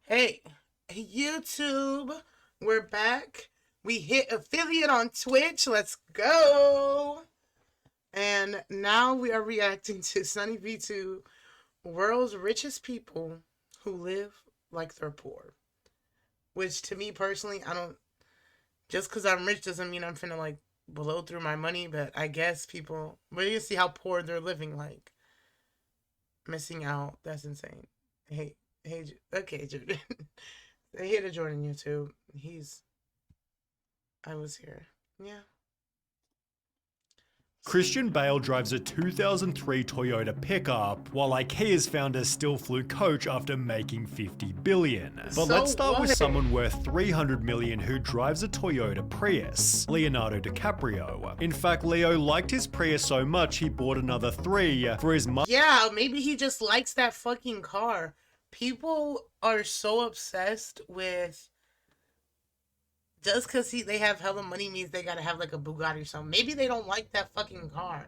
Hey, YouTube, we're back. We hit affiliate on Twitch. Let's go. And now we are reacting to Sunny V2, world's richest people who live like they're poor. Which to me personally, I don't, just because I'm rich doesn't mean I'm finna like blow through my money, but I guess people, we're gonna see how poor they're living, like missing out. That's insane. Hey, hey, okay, Jordan. Say hey to Jordan YouTube. I was here. Yeah. Christian Bale drives a 2003 Toyota pickup, while IKEA's founder still flew coach after making 50 billion. But So let's start with what? someone worth 300 million who drives a Toyota Prius, Leonardo DiCaprio. In fact, Leo liked his Prius so much he bought another 3 for his mother. Yeah, maybe he just likes that fucking car. People are so obsessed with just because they have hella money means they gotta have like a Bugatti or something. Maybe they don't like that fucking car.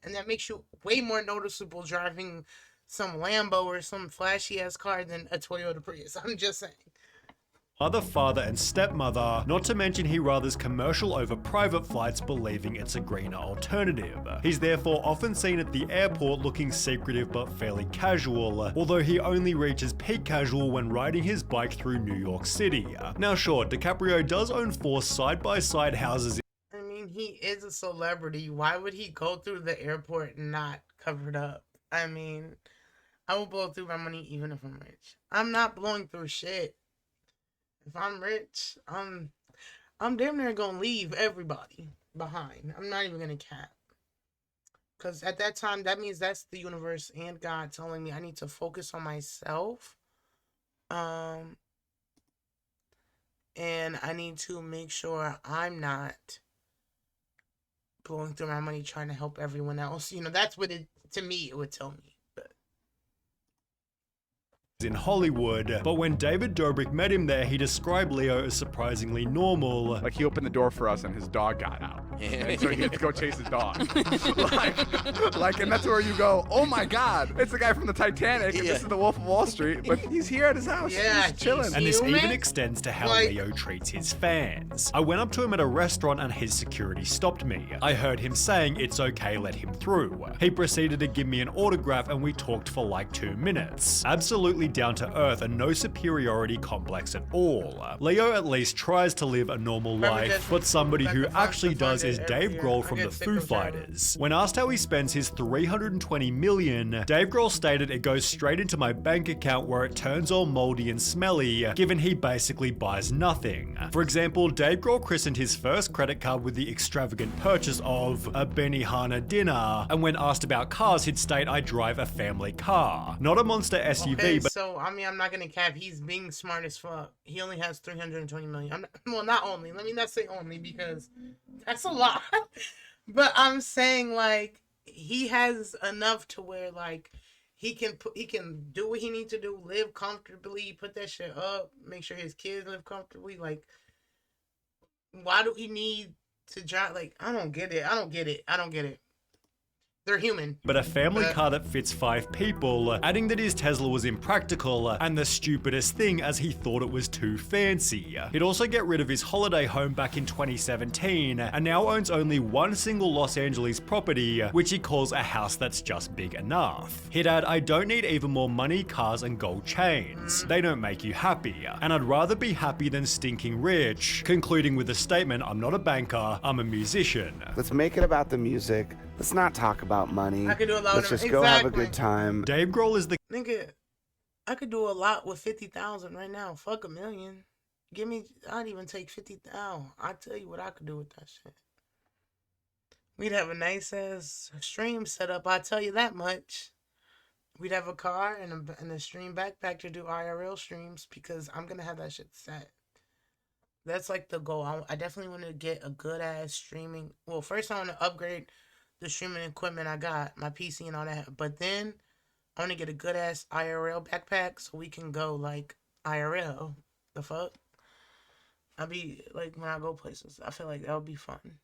And that makes you way more noticeable driving some Lambo or some flashy ass car than a Toyota Prius. I'm just saying. Mother, father, and stepmother, not to mention he rathers commercial over private flights, believing it's a greener alternative. He's therefore often seen at the airport looking secretive but fairly casual, although he only reaches peak casual when riding his bike through New York City. Now sure, DiCaprio does own 4 side-by-side houses. I mean, he is a celebrity. Why would he go through the airport not covered up? I mean, I will blow through my money even if I'm rich. I'm not blowing through shit. If I'm rich, I'm damn near gonna leave everybody behind. I'm not even gonna cap. Cause at that time, that means that's the universe and God telling me I need to focus on myself. Um, and I need to make sure I'm not blowing through my money trying to help everyone else. That's what to me, it would tell me. But In Hollywood, but when David Dobrik met him there, he described Leo as surprisingly normal. Like, he opened the door for us and his dog got out. And so he had to go chase his dog. and that's where you go, oh my God, it's the guy from the Titanic, and this is the Wolf of Wall Street, but he's here at his house, Yeah, just chilling. And this Human? even extends to how Like- Leo treats his fans. I went up to him at a restaurant and his security stopped me. I heard him saying it's okay, let him through. He proceeded to give me an autograph and we talked for like 2 minutes. Absolutely down to earth and no superiority complex at all. Leo at least tries to live a normal life, but somebody who actually does is Dave Grohl from the Foo Fighters. When asked how he spends his 320 million, Dave Grohl stated it goes straight into my bank account where it turns all moldy and smelly, given he basically buys nothing. For example, Dave Grohl christened his first credit card with the extravagant purchase of a Benihana dinner, and when asked about cars, he'd state, I drive a family car. Not a monster SUV, okay, but so I mean, I'm not gonna cap. He's being smart as fuck. He only has 320 million. Not only. Let me not say only because that's a lot. But I'm saying like he has enough to where like he can do what he needs to do, live comfortably, put that shit up, make sure his kids live comfortably. Like, why do he need to drive? Like, I don't get it. I don't get it. They're human. a family car that fits 5 people, adding that his Tesla was impractical and the stupidest thing as he thought it was too fancy. He'd also get rid of his holiday home back in 2017 and now owns only one single Los Angeles property, which he calls a house that's just big enough. He'd add, I don't need even more money, cars, and gold chains. They don't make you happy, and I'd rather be happy than stinking rich, concluding with a statement, I'm not a banker, I'm a musician. Let's make it about the music. Let's not talk about money. I could do a lot Let's of just go have a exactly. good time. Dave Grohl is the Nigga, I could do a lot with 50,000 right now. Fuck a million. I'd even take 50,000. I tell you what I could do with that shit. We'd have a nice ass stream set up. I tell you that much. We'd have a car and a stream backpack to do IRL streams because I'm gonna have that shit set. That's like the goal. I definitely want to get a good ass streaming. Well, first I want to upgrade the streaming equipment I got, my PC and all that. But then I want to get a good ass IRL backpack so we can go like IRL. The fuck? I'll be like when I go places. I feel like that would be fun.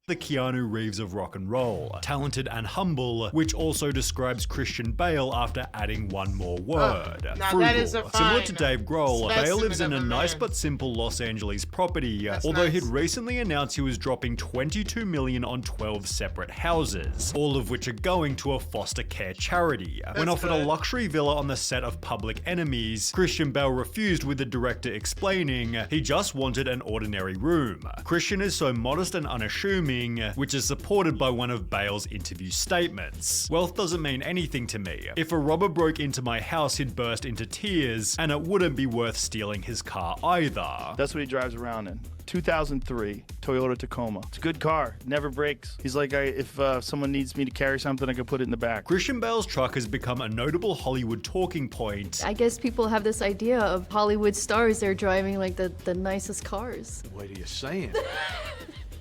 the Keanu Reeves of rock and roll, talented and humble, which also describes Christian Bale after adding one more word. Now Frugal. that is a Similar to fine Dave Grohl, Bale specimen lives in of a a nice man. but simple Los Angeles property, That's although nice. he'd recently announced he was dropping $22 million on 12 separate houses, all of which are going to a foster care charity. When offered a good. luxury villa on the set of Public Enemies, Christian Bale refused, with the director explaining he just wanted an ordinary room. Christian is so modest and unassuming, which is supported by one of Bale's interview statements. Wealth doesn't mean anything to me. If a robber broke into my house, he'd burst into tears, and it wouldn't be worth stealing his car either. That's what he drives around in. 2003 Toyota Tacoma. It's a good car, never breaks. He's like, if someone needs me to carry something, I can put it in the back. Christian Bale's truck has become a notable Hollywood talking point. I guess people have this idea of Hollywood stars, they're driving like the nicest cars. What are you saying?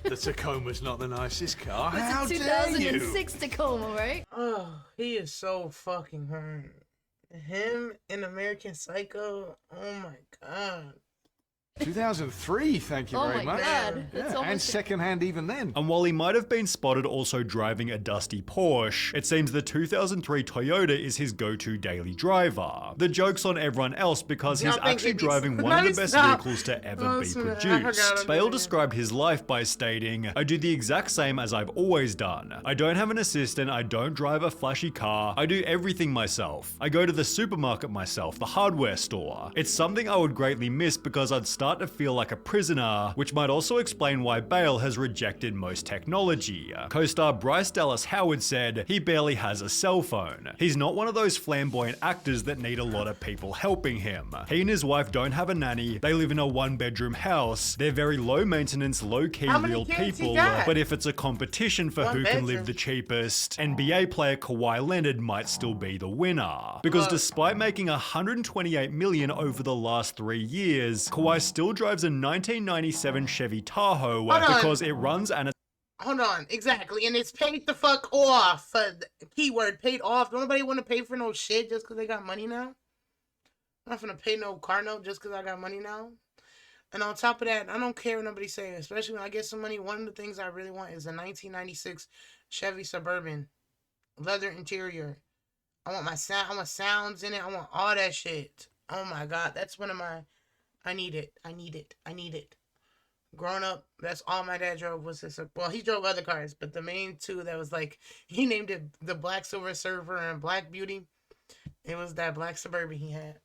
The Tacoma's not the nicest car. It's How a dare you? 2006 Tacoma, right? Oh, he is so fucking hurt. Him in American Psycho. Oh my god. 2003, thank you Oh very my much. God, that's Yeah, and almost- secondhand even then. And while he might have been spotted also driving a dusty Porsche, it seems the 2003 Toyota is his go-to daily driver. The joke's on everyone else because he's Y'all think actually he'd be- driving one Let of me the best stop. vehicles to ever Oh, be sorry, I produced. forgot Bale about described his life by stating, "I do the exact same as I've always done. I don't have an assistant, I don't drive a flashy car, I do everything myself. I go to the supermarket myself, the hardware store. It's something I would greatly miss because I'd start to feel like a prisoner," which might also explain why Bale has rejected most technology. Co-star Bryce Dallas Howard said, "He barely has a cell phone. He's not one of those flamboyant actors that need a lot of people helping him. He and his wife don't have a nanny, they live in a one-bedroom house. They're very low maintenance, low-key How many real kids he people, got? but if it's a competition for One who can live bedroom. the cheapest, NBA player Kawhi Leonard might still be the winner. Because despite making $128 million over the last 3 years, Kawhi still drives a 1997 Chevy Tahoe on. because it runs and it's Hold on, exactly. And it's paid the fuck off. Keyword paid off. Don't nobody want to pay for no shit just because they got money now. I'm not gonna pay no car note just because I got money now. And on top of that, I don't care what nobody say, especially when I get some money. One of the things I really want is a 1996 Chevy Suburban, leather interior. I want my sound. I want sounds in it. I want all that shit. Oh my god, that's one of my. I need it. I need it. I need it. Growing up, that's all my dad drove was this. Well, he drove other cars, but the main two that was like he named it the Black Silver Surfer and Black Beauty. It was that black Suburban he had.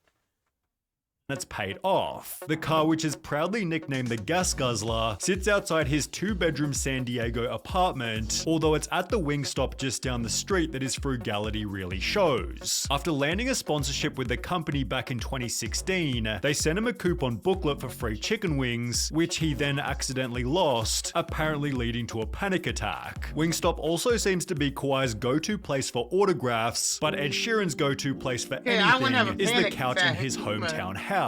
it's paid off. The car, which is proudly nicknamed the Gas Guzzler, sits outside his 2-bedroom San Diego apartment, although it's at the Wingstop just down the street that his frugality really shows. After landing a sponsorship with the company back in 2016, they sent him a coupon booklet for free chicken wings, which he then accidentally lost, apparently leading to a panic attack. Wingstop also seems to be Kawhi's go-to place for autographs, but Ed Sheeran's go-to place for I wouldn't have a anything is the panic couch in attack, his but- hometown house.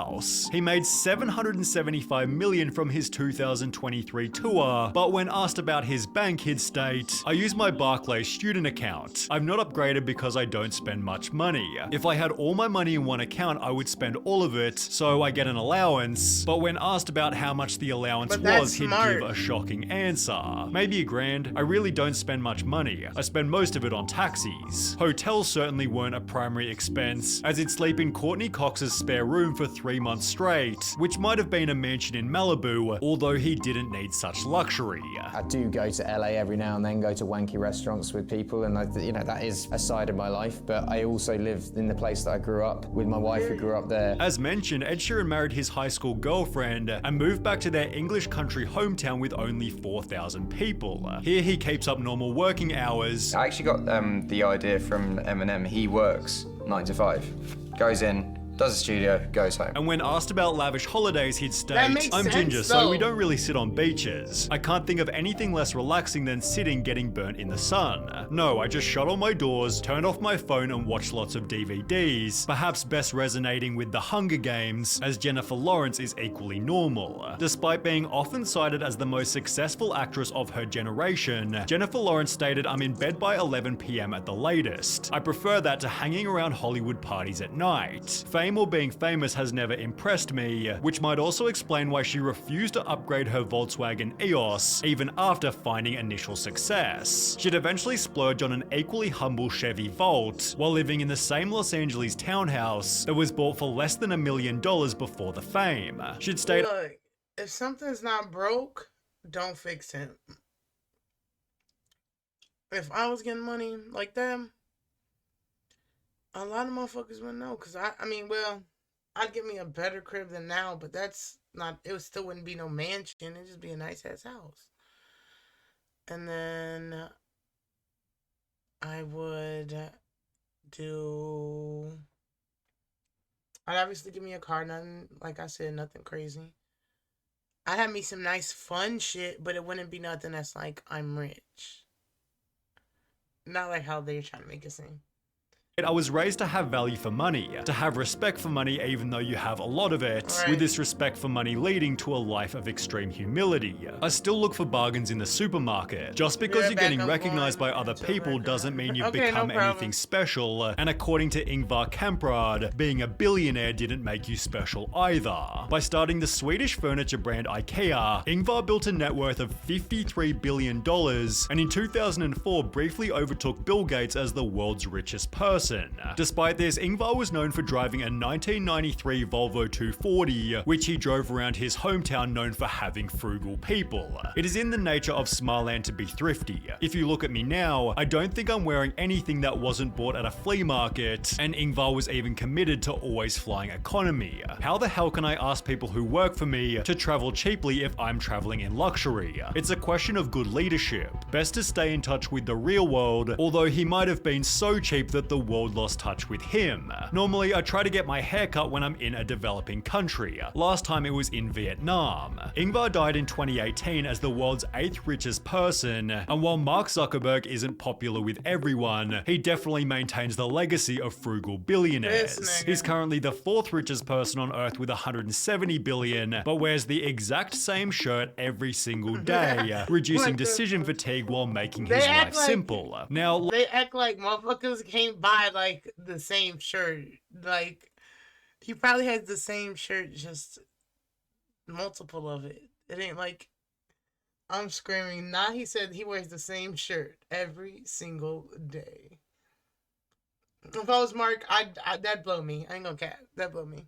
He made $775 million from his 2023 tour, but when asked about his bank, he'd state, "I use my Barclays student account. I've not upgraded because I don't spend much money. If I had all my money in one account, I would spend all of it, so I get an allowance." But when asked about how much the allowance But that's was, he'd smart. give a shocking answer. "Maybe $1,000. I really don't spend much money. I spend most of it on taxis." Hotels certainly weren't a primary expense, as he'd sleep in Courtney Cox's spare room for 3 months straight, which might have been a mansion in Malibu, although he didn't need such luxury. I do go to LA every now and then, go to wanky restaurants with people, and that is a side of my life, but I also live in the place that I grew up with my wife who grew up there. As mentioned, Ed Sheeran married his high school girlfriend and moved back to their English country hometown with only 4,000 people. Here he keeps up normal working hours. I actually got the idea from Eminem. He works 9 to 5, goes in, does a studio, goes home. And when asked about lavish holidays, he'd That state, makes "I'm sense, ginger, so we though. don't really sit on beaches. I can't think of anything less relaxing than sitting getting burnt in the sun. No, I just shut all my doors, turned off my phone and watched lots of DVDs, perhaps best resonating with The Hunger Games, as Jennifer Lawrence is equally normal." Despite being often cited as the most successful actress of her generation, Jennifer Lawrence stated, "I'm in bed by 11 p.m. at the latest. I prefer that to hanging around Hollywood parties at night." Fame fame or being famous has never impressed me, which might also explain why she refused to upgrade her Volkswagen EOS even after finding initial success. She'd eventually splurge on an equally humble Chevy Volt while living in the same Los Angeles townhouse that was bought for less than $1 million before the fame. She'd stayed. Look, if something's not broke, don't fix it. If I was getting money like them, a lot of motherfuckers would know. Cause I mean, well, I'd get me a better crib than now, but that's not. It still wouldn't be no mansion. It'd just be a nice ass house. And then I would do. I'd obviously give me a car. Nothing, like I said, nothing crazy. I'd have me some nice fun shit, but it wouldn't be nothing that's like I'm rich. Not like how they're trying to make it seem. I was raised to have value for money, to have respect for money even though you have a lot of it, Right. with this respect for money leading to a life of extreme humility. I still look for bargains in the supermarket. Just because Yeah, you're getting back up recognized by one, other two, people back doesn't up. mean you've Okay, no become problem. anything special, and according to Ingvar Kamprad, being a billionaire didn't make you special either. By starting the Swedish furniture brand IKEA, Ingvar built a net worth of $53 billion, and in 2004 briefly overtook Bill Gates as the world's richest person. Despite this, Ingvar was known for driving a 1993 Volvo 240, which he drove around his hometown known for having frugal people. It is in the nature of Smarland to be thrifty. If you look at me now, I don't think I'm wearing anything that wasn't bought at a flea market, and Ingvar was even committed to always flying economy. How the hell can I ask people who work for me to travel cheaply if I'm traveling in luxury? It's a question of good leadership. Best to stay in touch with the real world, although he might have been so cheap that the world lost touch with him. Normally, I try to get my hair cut when I'm in a developing country. Last time it was in Vietnam. Ingvar died in 2018 as the world's 8th richest person, and while Mark Zuckerberg isn't popular with everyone, he definitely maintains the legacy of frugal billionaires. This nigga. He's currently the 4th richest person on earth with 170 billion, but wears the exact same shirt every single day, reducing What the decision fatigue while making his They act life like- simple. Now, They act like motherfuckers can't buy like the same shirt. Like he probably has the same shirt, just multiple of it. It ain't like I'm screaming. Nah, he said he wears the same shirt every single day. If I was Mark, that'd blow me. I ain't gonna cap. That'd blow me.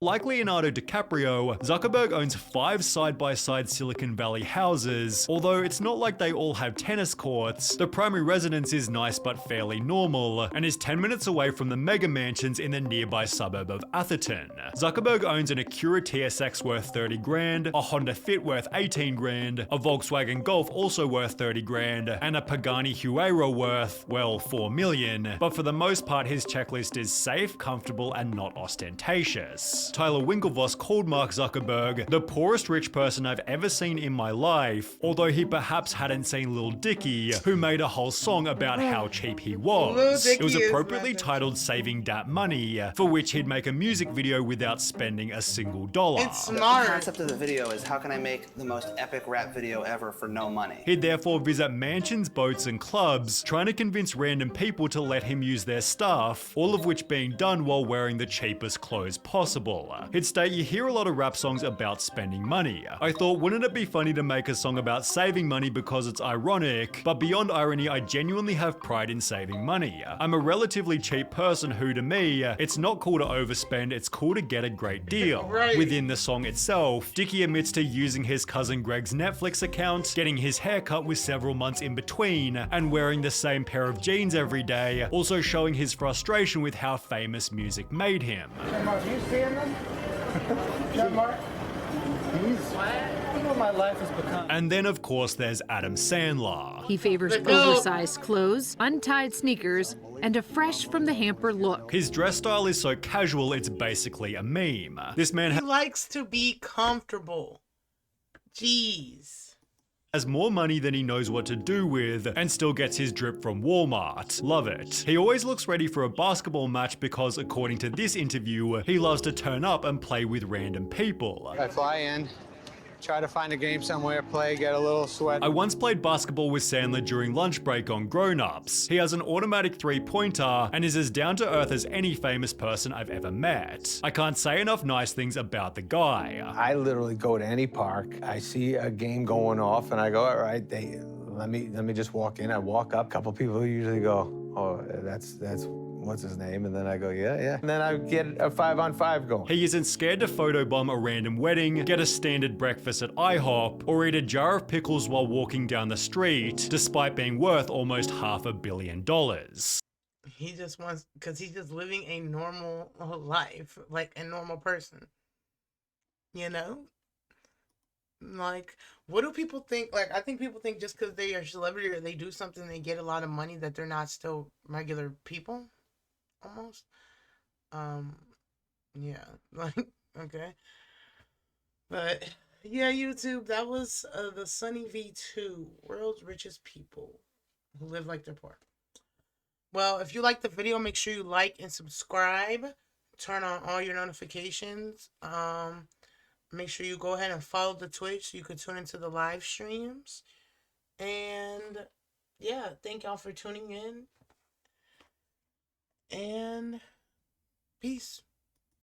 like Leonardo DiCaprio, Zuckerberg owns 5 side-by-side Silicon Valley houses. Although it's not like they all have tennis courts, the primary residence is nice but fairly normal, and is 10 minutes away from the mega mansions in the nearby suburb of Atherton. Zuckerberg owns an Acura TSX worth 30 grand, a Honda Fit worth 18 grand, a Volkswagen Golf also worth 30 grand, and a Pagani Huayra worth, well, 4 million. But for the most part, his checklist is safe, comfortable, and not ostentatious. Tyler Winklevoss called Mark Zuckerberg the poorest rich person I've ever seen in my life, although he perhaps hadn't seen Lil Dicky, who made a whole song about how cheap he was. Lil Dicky It was is appropriately nothing. titled Saving Dat Money, for which he'd make a music video without spending a single dollar. It's The smart. concept of the video is how can I make the most epic rap video ever for no money? He'd therefore visit mansions, boats, and clubs, trying to convince random people to let him use their stuff, all of which being done while wearing the cheapest clothes possible. He'd state, you hear a lot of rap songs about spending money. I thought, wouldn't it be funny to make a song about saving money because it's ironic, but beyond irony, I genuinely have pride in saving money. I'm a relatively cheap person who, to me, it's not cool to overspend, it's cool to get a great deal. Right. Within the song itself, Dicky admits to using his cousin Greg's Netflix account, getting his hair cut with several months in between, and wearing the same pair of jeans every day, also showing his frustration with how famous music made him. Mark, you seeing them? Mark? Look what my life has become. And then, of course, there's Adam Sandler. He favors Let go. oversized clothes, untied sneakers, and a fresh from the hamper look. His dress style is so casual, it's basically a meme. This man He likes to be comfortable. Jeez. has more money than he knows what to do with, and still gets his drip from Walmart. Love it. He always looks ready for a basketball match because, according to this interview, he loves to turn up and play with random people. I fly in, try to find a game somewhere, play, get a little sweat. I once played basketball with Sandler during lunch break on Grown Ups. He has an automatic three-pointer and is as down to earth as any famous person I've ever met. I can't say enough nice things about the guy. I literally go to any park, I see a game going off, and I go, all right, let me just walk in. I walk up, a couple people usually go, oh, that's what's his name? And then I go, yeah. And then I get a 5-on-5 going. He isn't scared to photobomb a random wedding, get a standard breakfast at IHOP, or eat a jar of pickles while walking down the street, despite being worth almost $500 million. He just wants, because he's just living a normal life, like a normal person. You know? Like, what do people think? Like, I think people think just because they are a celebrity or they do something, they get a lot of money, that they're not still regular people. Almost. Yeah. Like, okay. But, yeah, YouTube, that was the Sunny V2, World's Richest People Who Live Like They're Poor. Well, if you like the video, make sure you like and subscribe. Turn on all your notifications. Make sure you go ahead and follow the Twitch so you can tune into the live streams. And yeah, thank y'all for tuning in. And peace.